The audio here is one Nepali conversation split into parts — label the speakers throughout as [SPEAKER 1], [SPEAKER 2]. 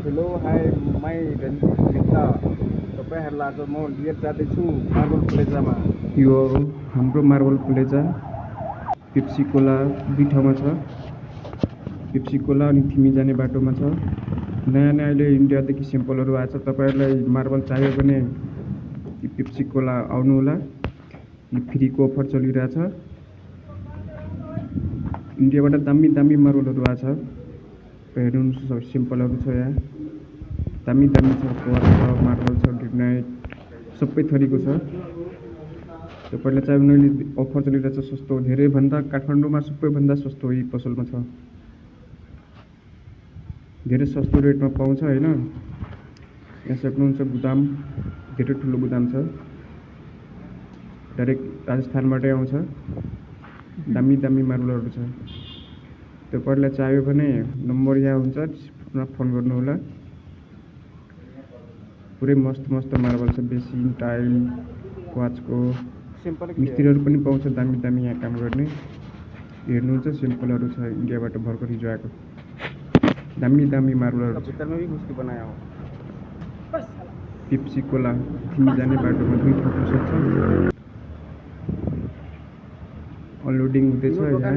[SPEAKER 1] हेलो हाई माई रन्जित मित्र तपाईँहरूलाई आज म लिएर जाँदैछु मार्बल प्लेजामा।
[SPEAKER 2] यो हाम्रो मार्बल प्लेजा पेप्सी कोला दुई ठाउँमा छ। पेप्सी कोला अनि थिमी जाने बाटोमा छ। नयाँ नयाँ अहिले इन्डियादेखि स्याम्पलहरू आएको छ। तपाईँहरूलाई मार्बल चाहियो भने पेप्सी कोला आउनुहोला। फ्रीको अफर चलिरहेछ। इन्डियाबाट दामी दामी मार्बलहरू आएको छ। हेर्नुहुन्छ स्याम्पलहरू छ यहाँ। दामी दामी छ, क्वार्ट्ज छ, मार्बल छ, ग्रेनाइट सबै थरीको छ। तपाईँलाई चाहियो भने अहिले अफर चलिरहेछ सस्तो, धेरैभन्दा काठमाडौँमा सबैभन्दा सस्तो यही पसलमा छ। धेरै सस्तो रेटमा पाउँछ होइन। यहाँ सक्नुहुन्छ गुदाम, धेरै ठुलो गुदाम छ। डाइरेक्ट राजस्थानबाटै आउँछ। दामी दामी मार्बलहरू छ। तपाईँहरूलाई चाहियो भने नम्बर यहाँ हुन्छ, फोन गर्नुहोला। पुरै मस्त मस्त मार्बल छ, बेसिन, टाइल, क्वार्ट्जको। मिस्त्रीहरू पनि पाउँछ दामी दामी यहाँ काम गर्ने। हेर्नुहुन्छ सिम्पलहरू छ इन्डियाबाट भर्खर हिजो आएको दामी दामी मार्बलहरू छ। पेप्सी कोला थिमी जाने बाटोमा दुई ठाउँ पसल छ। अनलोडिङ हुँदैछ यहाँ।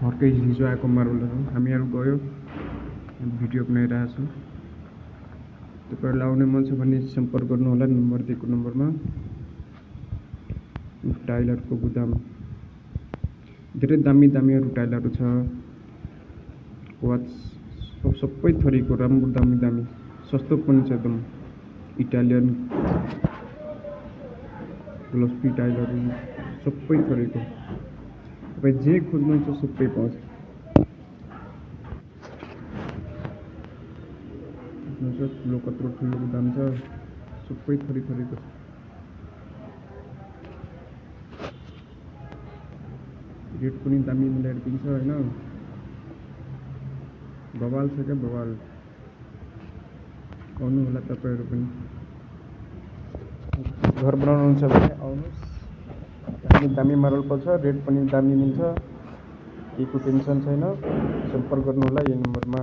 [SPEAKER 2] भर्खर हिजो आएको मार्बलहरू हामीहरू गयो, भिडियो बनाइरहेको छु। तपाईँहरूलाई आउने मन छ भने सम्पर्क गर्नुहोला नम्बर दिएको नम्बरमा। टाइलहरूको गुदाम, धेरै दामी दामीहरू टाइलहरू छ। क्वार्ट्ज सबै थरीको राम्रो दामी दामी, सस्तो पनि छ एकदम। इटालियन ग्लोस्पी टाइलहरू सबै थरीको, तपाईँ जे खोज्नुहुन्छ सबै पाउँछ। ठुलो कत्रो ठुलो गुदाम छ, सबै थरी थरीको छ। रेट पनि दामी मिलाएर दिन्छ होइन। बवाल छ क्या बवाल, आउनुहोला तपाईँहरू पनि। घर बनाउनुहुन्छ भने आउनुहोस्। दामी दामी मार्बल पर्छ, रेट पनि दामी मिल्छ, केहीको टेन्सन छैन। सम्पर्क गर्नुहोला यही नम्बरमा।